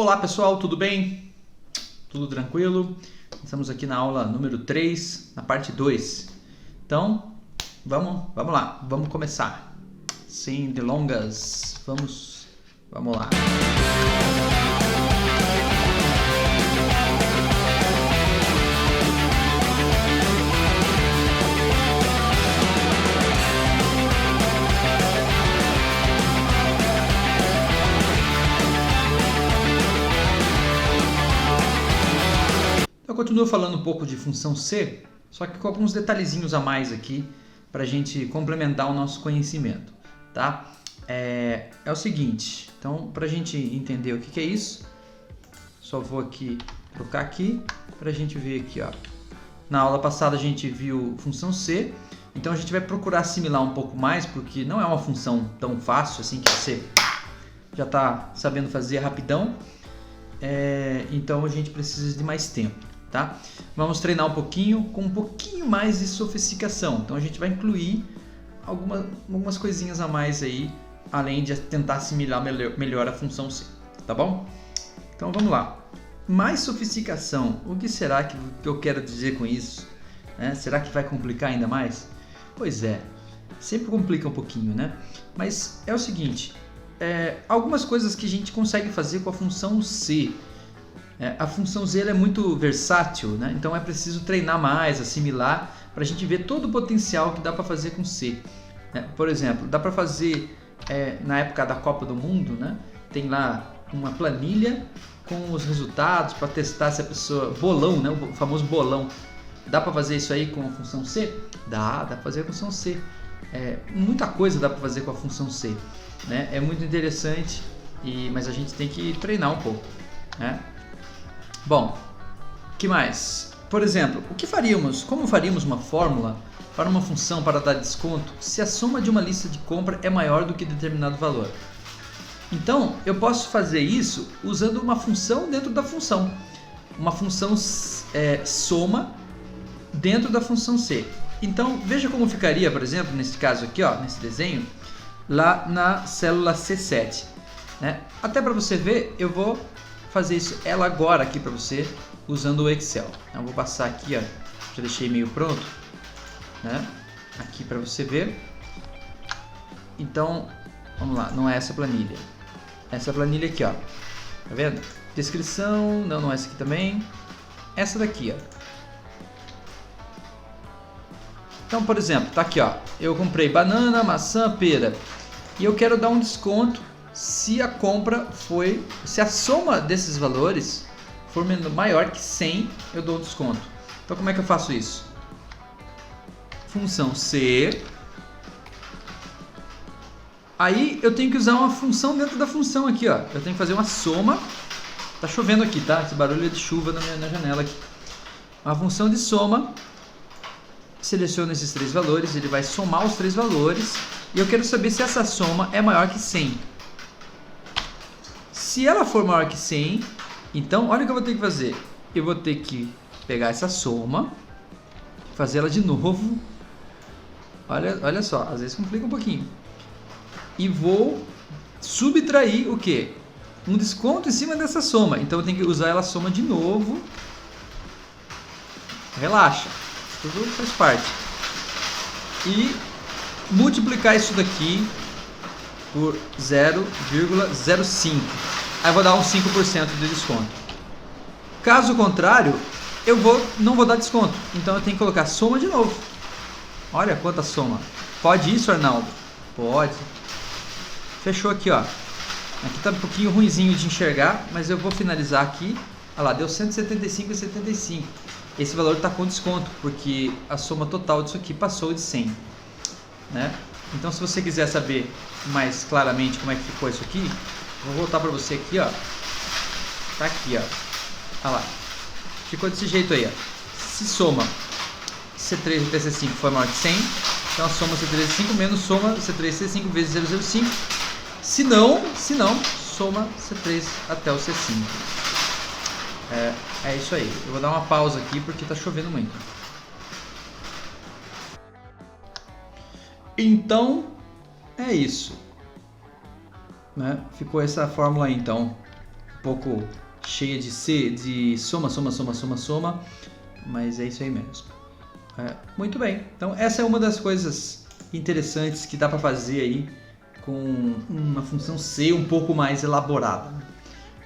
Olá pessoal, tudo bem? Tudo tranquilo? Estamos aqui na aula número 3, na parte 2. Então, vamos lá, vamos começar. Sem delongas, vamos lá. Eu continuo falando um pouco de função C, só que com alguns detalhezinhos a mais aqui para a gente complementar o nosso conhecimento, tá? É o seguinte, então para a gente entender o que é isso, só vou aqui trocar aqui para a gente ver aqui, ó. Na aula passada a gente viu função C, então a gente vai procurar assimilar um pouco mais, porque não é uma função tão fácil assim que você já está sabendo fazer rapidão, então a gente precisa de mais tempo. Tá? Vamos treinar um pouquinho com um pouquinho mais de sofisticação. Então a gente vai incluir algumas coisinhas a mais aí, além de tentar assimilar melhor a função C, tá bom? Então vamos lá. Mais sofisticação. O que será que eu quero dizer com isso? Será que vai complicar ainda mais? Pois é, sempre complica um pouquinho, né? Mas é o seguinte, algumas coisas que a gente consegue fazer com a função C. A função Z é muito versátil, né? Então é preciso treinar mais, assimilar, para a gente ver todo o potencial que dá para fazer com C. Por exemplo, dá para fazer, na época da Copa do Mundo, né? Tem lá uma planilha com os resultados para testar se a pessoa... Bolão, né? O famoso bolão. Dá para fazer isso aí com a função C? Dá para fazer com a função C. Muita coisa dá para fazer com a função C, né? É muito interessante, mas a gente tem que treinar um pouco, né? Bom, que mais? Por exemplo, como faríamos uma fórmula para uma função para dar desconto se a soma de uma lista de compra é maior do que determinado valor? Então, eu posso fazer isso usando uma função dentro da função. Uma função soma dentro da função C. Então, veja como ficaria, por exemplo, nesse caso aqui, ó, nesse desenho, lá na célula C7. Né? Até para você ver, eu vou fazer isso agora aqui para você usando o Excel. Então, vou passar aqui, ó, já deixei meio pronto, né? Aqui para você ver. Então, vamos lá, não é essa planilha. Essa planilha aqui, ó. Tá vendo? Descrição, não é essa aqui também. Essa daqui, ó. Então, por exemplo, tá aqui, ó. Eu comprei banana, maçã, pera e eu quero dar um desconto se a soma desses valores for maior que 100, eu dou um desconto. Então como é que eu faço isso? Função C. Aí eu tenho que usar uma função dentro da função aqui, ó. Eu tenho que fazer uma soma. Tá chovendo aqui, tá? Esse barulho é de chuva na janela aqui. Uma função de soma. Seleciono esses três valores, ele vai somar os três valores e eu quero saber se essa soma é maior que 100. Se ela for maior que 100, então olha o que eu vou ter que fazer. Eu vou ter que pegar essa soma, fazer ela de novo. Olha só, às vezes complica um pouquinho. E vou subtrair o quê? Um desconto em cima dessa soma. Então eu tenho que usar ela soma de novo. Relaxa, tudo faz parte. E multiplicar isso daqui por 0,05. Aí eu vou dar um 5% de desconto. Caso contrário, não vou dar desconto. Então eu tenho que colocar soma de novo. Olha quanta soma. Pode isso, Arnaldo? Pode. Fechou aqui, ó. Aqui tá um pouquinho ruinzinho de enxergar, mas eu vou finalizar aqui. Olha lá, deu 175,75. Esse valor está com desconto, porque a soma total disso aqui passou de 100. Né? Então, se você quiser saber mais claramente como é que ficou isso aqui, vou voltar para você aqui, ó. Tá aqui, ó. Olha lá. Ficou desse jeito aí, ó. Se soma C3 até C5 for maior que 100, então a soma C3 C5 menos soma C3 C5 vezes 0,05. Se não, soma C3 até o C5. É isso aí. Eu vou dar uma pausa aqui porque tá chovendo muito. Então, é isso. Né? Ficou essa fórmula aí, então, um pouco cheia de soma, mas é isso aí mesmo. Muito bem, então essa é uma das coisas interessantes que dá para fazer aí com uma função C um pouco mais elaborada,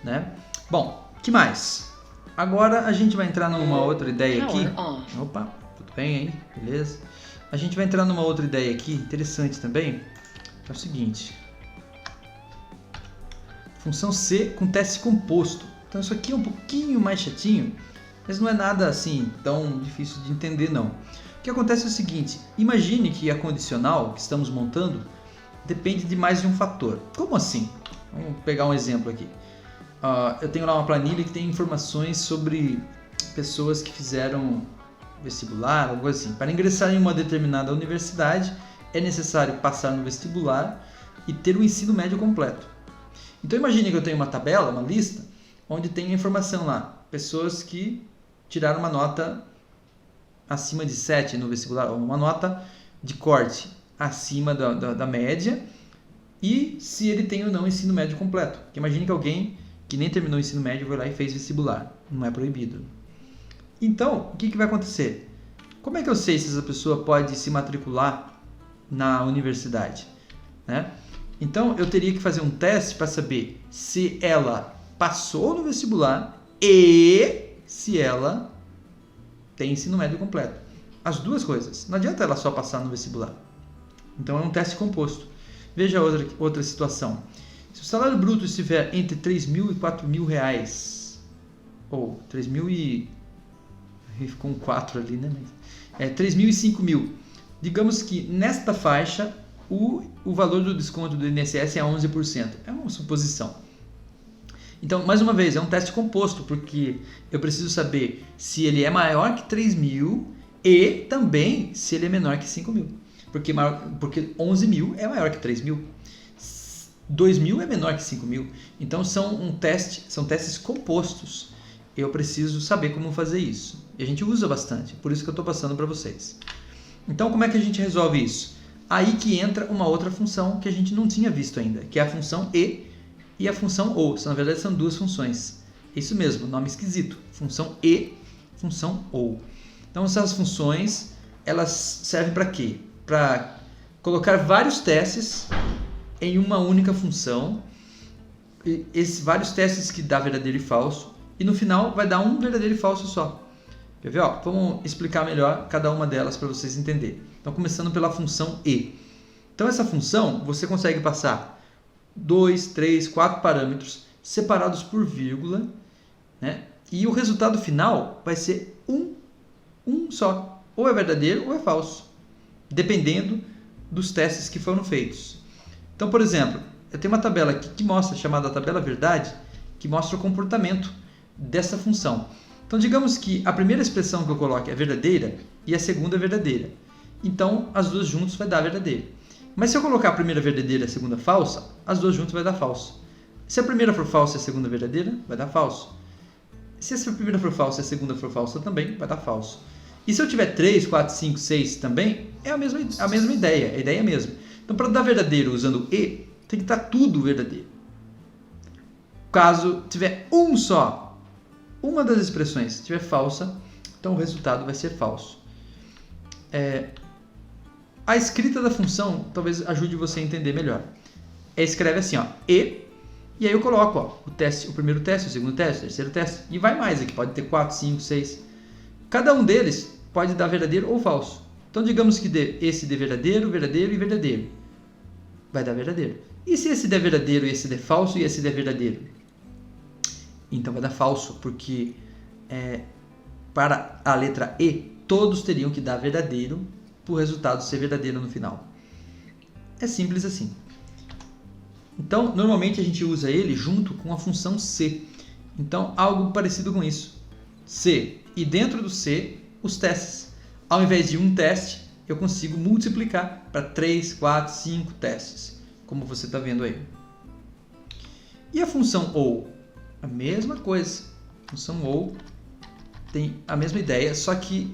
né? Bom, que mais? Agora a gente vai entrar numa outra ideia aqui. Opa, tudo bem aí? Beleza? A gente vai entrar numa outra ideia aqui, interessante também. É o seguinte. Função C com teste composto. Então isso aqui é um pouquinho mais chatinho, mas não é nada assim tão difícil de entender não. O que acontece é o seguinte, imagine que a condicional que estamos montando depende de mais de um fator. Como assim? Vamos pegar um exemplo aqui. Eu tenho lá uma planilha que tem informações sobre pessoas que fizeram vestibular, algo assim. Para ingressar em uma determinada universidade, é necessário passar no vestibular e ter o ensino médio completo. Então imagine que eu tenho uma tabela, uma lista, onde tem a informação lá, pessoas que tiraram uma nota acima de 7 no vestibular, ou uma nota de corte acima da média, e se ele tem ou não ensino médio completo. Porque imagine que alguém que nem terminou o ensino médio foi lá e fez vestibular, não é proibido. Então, o que vai acontecer? Como é que eu sei se essa pessoa pode se matricular na universidade, né? Então, eu teria que fazer um teste para saber se ela passou no vestibular e se ela tem ensino médio completo. As duas coisas. Não adianta ela só passar no vestibular. Então, é um teste composto. Veja outra situação. Se o salário bruto estiver entre 3.000 e 4.000 reais, ou 3.000 e... ficou um 4 ali, né? 3.000 e 5.000. Digamos que nesta faixa o valor do desconto do INSS é 11%. É uma suposição. Então, mais uma vez, é um teste composto, porque eu preciso saber se ele é maior que 3.000 e também se ele é menor que 5.000. Porque 11.000 é maior que 3.000. 2.000 é menor que 5.000. Então, são testes compostos. Eu preciso saber como fazer isso. E a gente usa bastante, por isso que eu estou passando para vocês. Então, como é que a gente resolve isso? Aí que entra uma outra função que a gente não tinha visto ainda, que é a função e a função OU. Na verdade, são duas funções. Isso mesmo, nome esquisito. Função e, função OU. Então, essas funções, elas servem para quê? Para colocar vários testes em uma única função. E esses vários testes que dá verdadeiro e falso. E no final vai dar um verdadeiro e falso só. Quer ver? Vamos explicar melhor cada uma delas para vocês entenderem. Então, começando pela função e. Então, essa função, você consegue passar 2, 3, 4 parâmetros separados por vírgula, né? E o resultado final vai ser um só. Ou é verdadeiro ou é falso, dependendo dos testes que foram feitos. Então, por exemplo, eu tenho uma tabela aqui que mostra, chamada tabela verdade, que mostra o comportamento dessa função. Então, digamos que a primeira expressão que eu coloque é verdadeira e a segunda é verdadeira. Então, as duas juntas vai dar verdadeira. Mas se eu colocar a primeira verdadeira e a segunda falsa, as duas juntas vai dar falso. Se a primeira for falsa e a segunda verdadeira, vai dar falso. Se a primeira for falsa e a segunda for falsa também, vai dar falso. E se eu tiver 3, 4, 5, 6 também, é a mesma ideia, a ideia é a mesma. Então, para dar verdadeiro usando e, tem que estar tudo verdadeiro. Caso tiver um só, uma das expressões estiver falsa, então o resultado vai ser falso. A escrita da função talvez ajude você a entender melhor. Escreve assim, e aí eu coloco o primeiro teste, o segundo teste, o terceiro teste, e vai mais aqui, pode ter 4, 5, 6. Cada um deles pode dar verdadeiro ou falso. Então, digamos que esse dê verdadeiro, verdadeiro e verdadeiro. Vai dar verdadeiro. E se esse der verdadeiro e esse der falso e esse der verdadeiro? Então vai dar falso, porque para a letra E, todos teriam que dar verdadeiro para o resultado ser verdadeiro no final. É simples assim. Então, normalmente a gente usa ele junto com a função C. Então, algo parecido com isso. C. E dentro do C, os testes. Ao invés de um teste, eu consigo multiplicar para 3, 4, 5 testes, como você está vendo aí. E a função OU? A mesma coisa. A função OU tem a mesma ideia, só que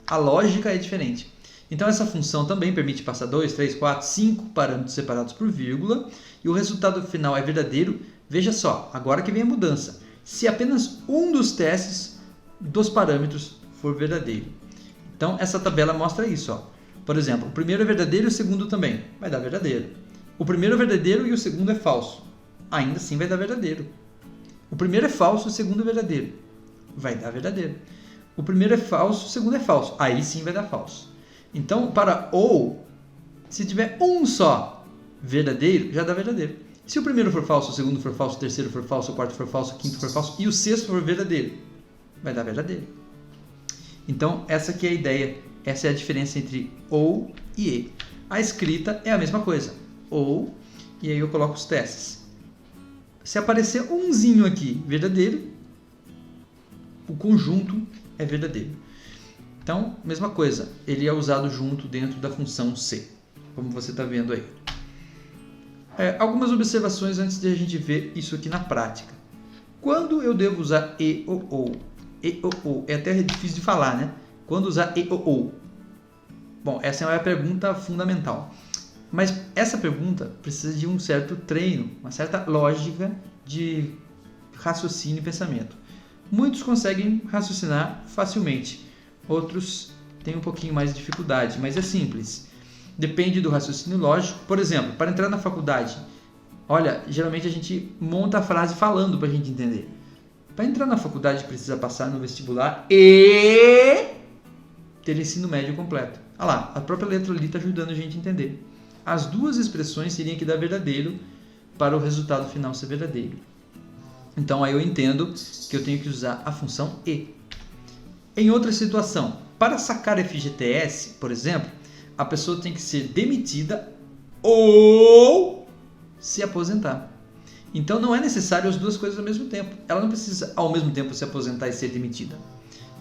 a lógica é diferente. Então, essa função também permite passar 2, 3, 4, 5 parâmetros separados por vírgula, e o resultado final é verdadeiro Veja só, agora que vem a mudança. Se apenas um dos testes dos parâmetros for verdadeiro. Então, essa tabela mostra isso. Ó. Por exemplo, o primeiro é verdadeiro e o segundo também. Vai dar verdadeiro. O primeiro é verdadeiro e o segundo é falso. Ainda assim vai dar verdadeiro. O primeiro é falso e o segundo é verdadeiro. Vai dar verdadeiro. O primeiro é falso, o segundo é falso. Aí sim vai dar falso. Então, para ou, se tiver um só verdadeiro, já dá verdadeiro. Se o primeiro for falso, o segundo for falso, o terceiro for falso, o quarto for falso, o quinto for falso e o sexto for verdadeiro, vai dar verdadeiro. Então, essa aqui é a ideia. Essa é a diferença entre ou e e. A escrita é a mesma coisa. Ou, e aí eu coloco os testes. Se aparecer umzinho aqui, verdadeiro, o conjunto é verdadeiro. Então, mesma coisa, ele é usado junto dentro da função C, como você está vendo aí. Algumas observações antes de a gente ver isso aqui na prática. Quando eu devo usar e ou ou? E ou ou, é até difícil de falar, né? Quando usar e ou ou? Bom, essa é a pergunta fundamental. Mas essa pergunta precisa de um certo treino, uma certa lógica de raciocínio e pensamento. Muitos conseguem raciocinar facilmente, outros têm um pouquinho mais de dificuldade, mas é simples. Depende do raciocínio lógico. Por exemplo, para entrar na faculdade, olha, geralmente a gente monta a frase falando para a gente entender. Para entrar na faculdade precisa passar no vestibular e ter ensino médio completo. Olha lá, a própria letra ali está ajudando a gente a entender. As duas expressões teriam que dar verdadeiro para o resultado final ser verdadeiro. Então aí eu entendo que eu tenho que usar a função e. Em outra situação, para sacar FGTS, por exemplo, a pessoa tem que ser demitida ou se aposentar. Então não é necessário as duas coisas ao mesmo tempo. Ela não precisa ao mesmo tempo se aposentar e ser demitida.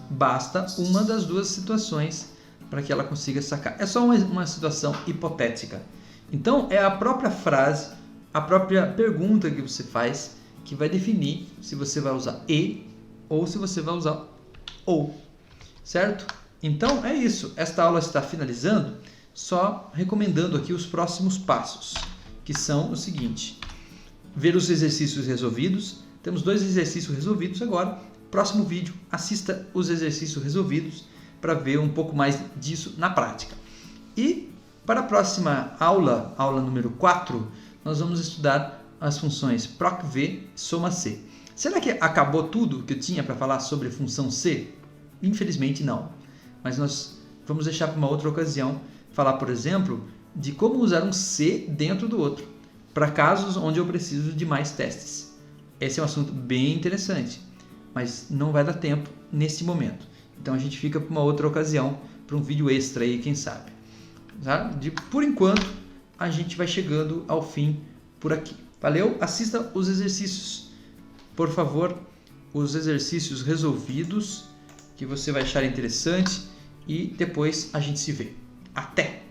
Basta uma das duas situações para que ela consiga sacar. É só uma situação hipotética. Então é a própria frase, a própria pergunta que você faz que vai definir se você vai usar e ou se você vai usar ou. Certo? Então é isso. Esta aula está finalizando, só recomendando aqui os próximos passos, que são o seguinte: ver os exercícios resolvidos. Temos 2 exercícios resolvidos agora. Próximo vídeo, assista os exercícios resolvidos para ver um pouco mais disso na prática. E para a próxima aula, aula número 4, nós vamos estudar as funções proc-v e soma-c. Será que acabou tudo que eu tinha para falar sobre função C? Infelizmente não. Mas nós vamos deixar para uma outra ocasião falar, por exemplo, de como usar um C dentro do outro, para casos onde eu preciso de mais testes. Esse é um assunto bem interessante, mas não vai dar tempo nesse momento. Então a gente fica para uma outra ocasião, para um vídeo extra aí, quem sabe. Tá? Por enquanto, a gente vai chegando ao fim por aqui. Valeu? Assista os exercícios, por favor, os exercícios resolvidos, que você vai achar interessante, e depois a gente se vê. Até!